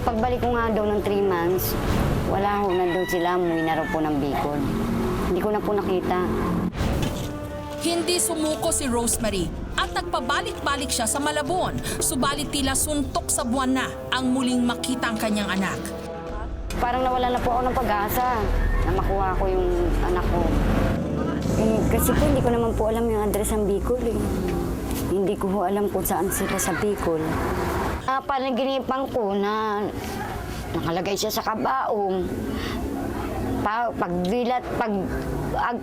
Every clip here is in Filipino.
Pagbalik ko nga daw ng 3 months, wala ho, nandun sila, umuwi na raw po ng Bicol. Hindi ko na po nakita. Hindi sumuko si Rosemary at nagpabalik-balik siya sa Malabon, subalit tila suntok sa buwan na ang muling makita ang kanyang anak. Parang nawala na po ako ng pag-asa na makuha ko yung anak ko. Kasi po hindi ko naman po alam yung address ng Bicol eh. Hindi ko po alam kung saan sila sa Bicol. Panaginipan ko na nakalagay siya sa kabaong.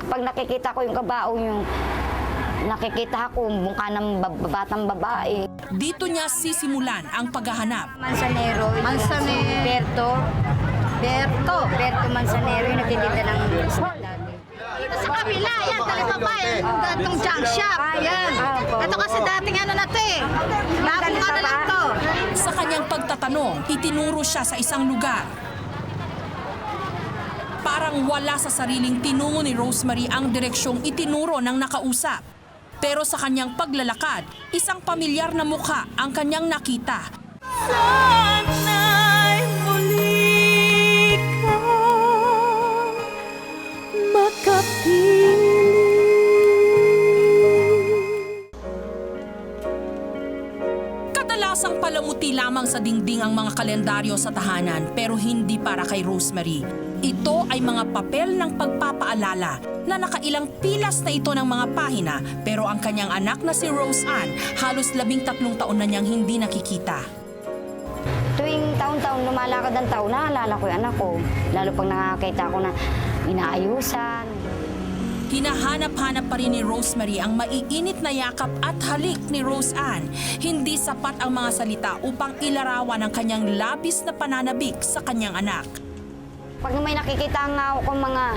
Pag nakikita ko yung kabaong, yung nakikita ko mukha ng batang babae. Dito niya sisimulan ang paghahanap. Manzanero. Berto Manzanero, yung nagtitinda ng Dito sa kabila, yan, talibaba, yan, datong junk shop, yan. Ito kasi dating ano na to eh, labong ano lang to. Sa kanyang pagtatanong, itinuro siya sa isang lugar. Parang wala sa sariling tinungo ni Rosemary ang direksyong itinuro ng nakausap. Pero sa kanyang paglalakad, isang pamilyar na mukha ang kanyang nakita. Sana'y muli ka makapiling. Kadalasang palamuti lamang sa dingding ang mga kalendaryo sa tahanan, pero hindi para kay Rosemary. Ito ay mga papel ng pagpapaalala na nakailang pilas na ito ng mga pahina, pero ang kanyang anak na si Rose Ann halos 13 taon na niyang hindi nakikita. Tuwing taon-taon lumalakad ang taon, naalala ko yung anak ko. Lalo pag nakakita ko na inaayusan. Hinahanap-hanap pa rin ni Rosemary ang maiinit na yakap at halik ni Rose Ann. Hindi sapat ang mga salita upang ilarawan ang kanyang labis na pananabik sa kanyang anak. Pag may nakikita nga ako mga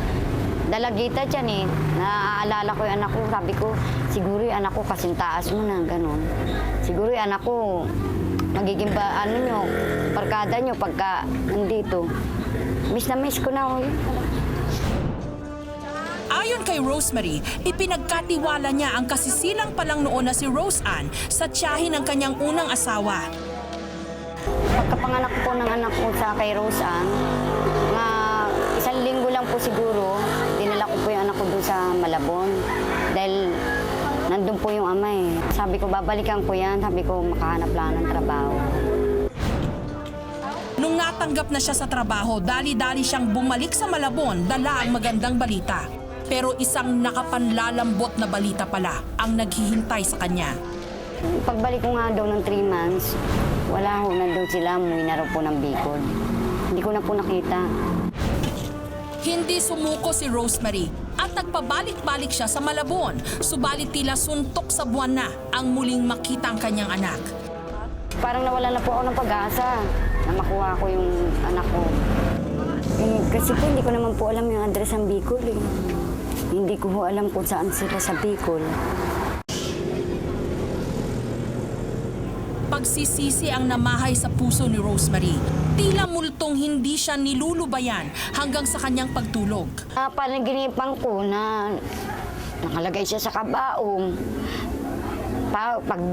dalagita dyan eh, naaalala ko yung anak ko, sabi ko, siguro yung anak ko kasing taas mo na, ganun. Siguro yung anak ko, magiging barkada nyo pagka nandito. Miss na miss ko na. Ayon kay Rosemary, ipinagkatiwala niya ang kasisilang pa lang noon na si Rose Ann sa tiyahin ng kanyang unang asawa. Pagkapanganak po ng anak ko sa kay Rose Ann, nga 1 linggo lang po siguro, dinala ko po yung anak ko doon sa Malabon. Dahil nandun po yung ama eh. Sabi ko, babalikan ko yan. Sabi ko, makahanap lang ng trabaho. Nung natanggap na siya sa trabaho, dali-dali siyang bumalik sa Malabon, dala ang magandang balita. Pero isang nakapanlalambot na balita pala ang naghihintay sa kanya. Pagbalik ko nga daw ng 3 months, wala ho, nandun sila, umuwi na raw po ng Bicol. Hindi ko na po nakita. Hindi sumuko si Rosemary at nagpabalik-balik siya sa Malabon, subalit tila suntok sa buwan na ang muling makita ang kanyang anak. Parang nawala na po ako ng pag-asa na makuha ko yung anak ko. Kasi po hindi ko naman po alam yung address ng Bicol eh. Hindi ko po alam kung saan sila sa Bicol. Pagsisisi ang namahay sa puso ni Rosemary. Tila multong hindi siya nilulubayan hanggang sa kanyang pagtulog. Panaginipan ko na nakalagay siya sa kabaong. Pag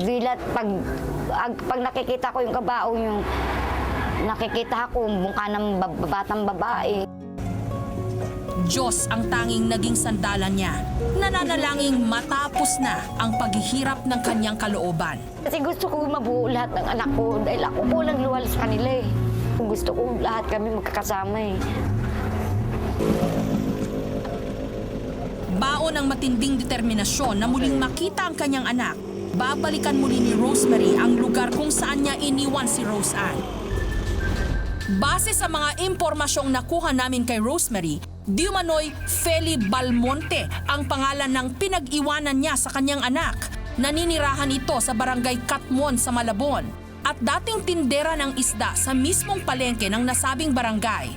nakikita ko yung kabaong, yung nakikita ko mukha ng batang babae. Diyos ang tanging naging sandalan niya. Nananalangin matapos na ang paghihirap ng kanyang kalooban. Kasi gusto ko mabuo lahat ng anak ko dahil ako po lang luwal sa kanila eh. Gusto ko lahat kami magkakasama eh. Baon ang matinding determinasyon na muling makita ang kanyang anak. Babalikan muli ni Rosemary ang lugar kung saan niya iniwan si Rose Ann. Base sa mga impormasyong nakuha namin kay Rosemary, di umano'y Feli Balmonte ang pangalan ng pinag-iwanan niya sa kanyang anak. Naninirahan ito sa barangay Katmon sa Malabon at dating tindera ng isda sa mismong palengke ng nasabing barangay.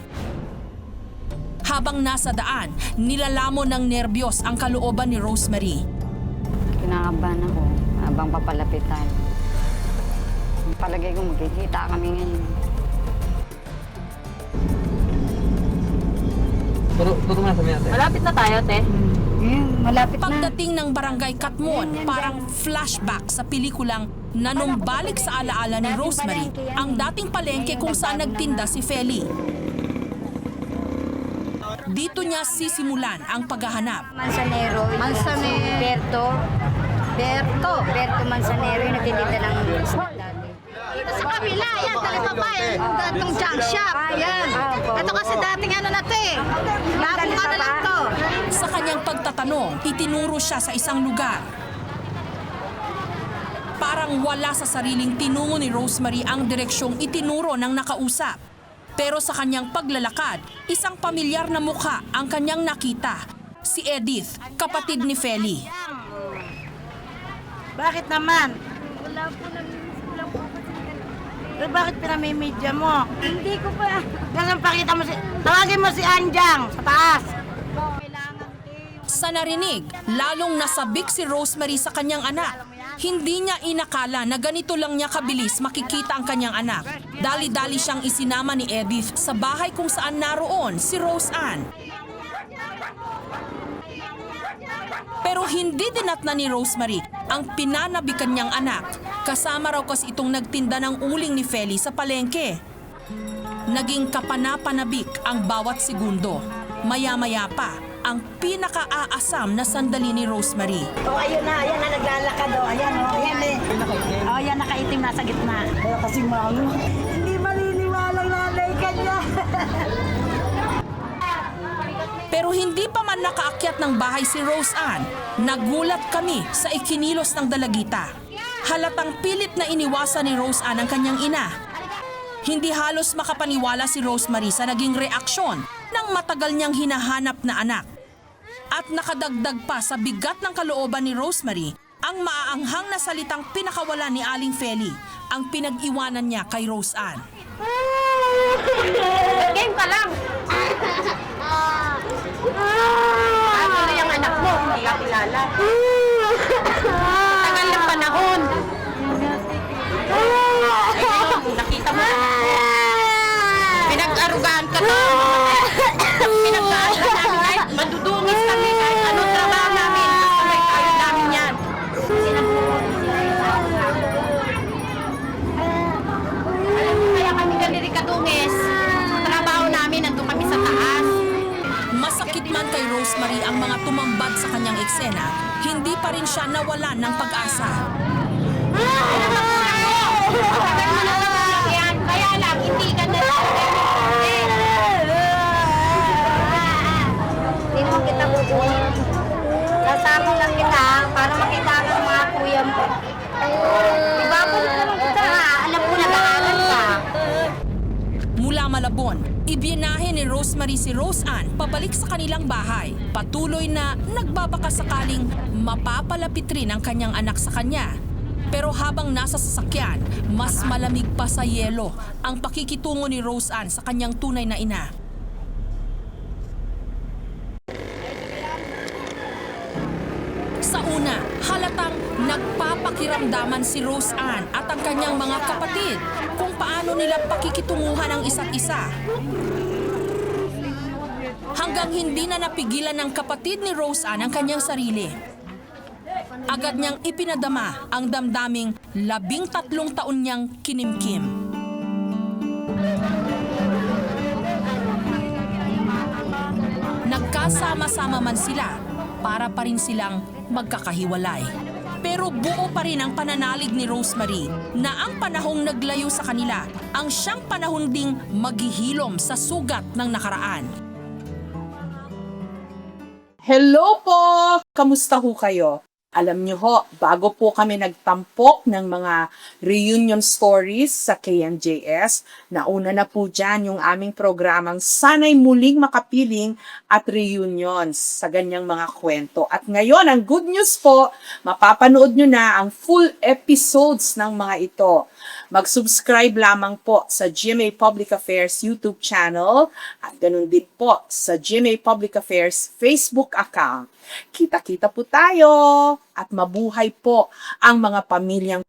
Habang nasa daan, nilalamon ng nerbiyos ang kalooban ni Rosemary. Kinakabahan ako habang papalapitan. Palagay ko magkikita kami ngayon. Tuto na sa ate. Malapit na tayo, te. Malapit na. Pagdating ng barangay Katmon, parang flashback sa pelikulang Nanumbalik sa alaala ni Rosemary ang dating palengke kung saan nagtinda si Feli. Dito niya sisimulan ang paghahanap. Manzanero. Manzanero. Berto Manzanero yung nagtitinda ng snack dati. Dito sa kabila, yan, talipapa, yan, datong junk shop. Yan. Ito kasi dating ano na to eh. Labong ano lang to. Sa kanyang pagtatanong, itinuro siya sa isang lugar. Parang wala sa sariling tinungo ni Rosemary ang direksyong itinuro ng nakausap. Pero sa kanyang paglalakad, isang pamilyar na mukha ang kanyang nakita. Si Edith, kapatid ni Feli. Bakit naman? Wala po bakit pinamimidya mo? Hindi ko pa. Ganun pakita mo tawagin mo si Anjang sa taas. Sa narinig, lalong nasabik si Rosemary sa kanyang anak. Hindi niya inakala na ganito lang niya kabilis makikita ang kanyang anak. Dali-dali siyang isinama ni Edith sa bahay kung saan naroon si Rose Ann. Pero hindi dinatna ni Rosemary ang pinanabikan niyang anak. Kasama raw kasi itong nagtinda ng uling ni Feli sa palengke. Naging kapanapanabik ang bawat segundo. Maya-maya pa, ang pinaka-aasam na sandali ni Rosemary. Ayun na naglalakad ayan ayan eh. Ayan nakaitim nasa gitna. Kaya kasi malo. Hindi maliniwalang nanay kanya. Pero hindi pa man nakaakyat ng bahay si Rose Ann, nagulat kami sa ikinilos ng dalagita. Halatang pilit na iniwasan ni Rose Ann ang kanyang ina. Hindi halos makapaniwala si Rosemary sa naging reaksyon ng matagal niyang hinahanap na anak. At nakadagdag pa sa bigat ng kalooban ni Rosemary ang maaanghang na salitang pinakawalan ni Aling Feli, ang pinag-iwanan niya kay Rose Ann. Game pa lang. Ano na yung anak mo? Hindi ka kilala. Tagal ng panahon. Ayun, nakita mo. Pinag-arugaan ka to. Pinag-arugaan namin kahit madudungis kami kahit anong trabaho namin. Basta may kaya namin yan. Alam mo kaya kami ganiri kadungis. Trabaho namin, nandun kami sa taas. Masakit man kay Rosemary ang mga tumambad sa kanyang eksena, hindi pa rin siya nawalan ng pag-asa. Kaya lang, hindi ka na Hindi naman kita bubuhin. Kasama lang kita para makita ka ng mga kuya mo. Ibabalik naman kita. Alam ko nag-aaral ka. Mula Malabon, ibinahe ni Rosemary si Rose Ann pabalik sa kanilang bahay. Patuloy na nagbabaka sakaling mapapalapit rin ang kanyang anak sa kanya. Pero habang nasa sasakyan, mas malamig pa sa yelo ang pakikitungo ni Rose Ann sa kanyang tunay na ina. Sa una, halatang nagpapakiramdaman si Rose Ann at ang kanyang mga kapatid kung paano nila pakikitunguhan ang isa't isa. Hanggang hindi na napigilan ng kapatid ni Rose Ann ang kanyang sarili. Agad niyang ipinadama ang damdaming 13 taon niyang kinimkim. Nagkasama-sama man sila, para pa rin silang magkakahiwalay. Pero buo pa rin ang pananalig ni Rosemary na ang panahong naglayo sa kanila ang siyang panahon ding maghihilom sa sugat ng nakaraan. Hello po! Kamusta ho kayo? Alam niyo ho, bago po kami nagtampok ng mga reunion stories sa KMJS, nauna na po dyan yung aming programang Sana'y Muling Makapiling at Reunions sa ganyang mga kwento. At ngayon, ang good news po, mapapanood nyo na ang full episodes ng mga ito. Mag-subscribe lamang po sa GMA Public Affairs YouTube channel at ganun din po sa GMA Public Affairs Facebook account. Kita-kita po tayo at mabuhay po ang mga pamilyang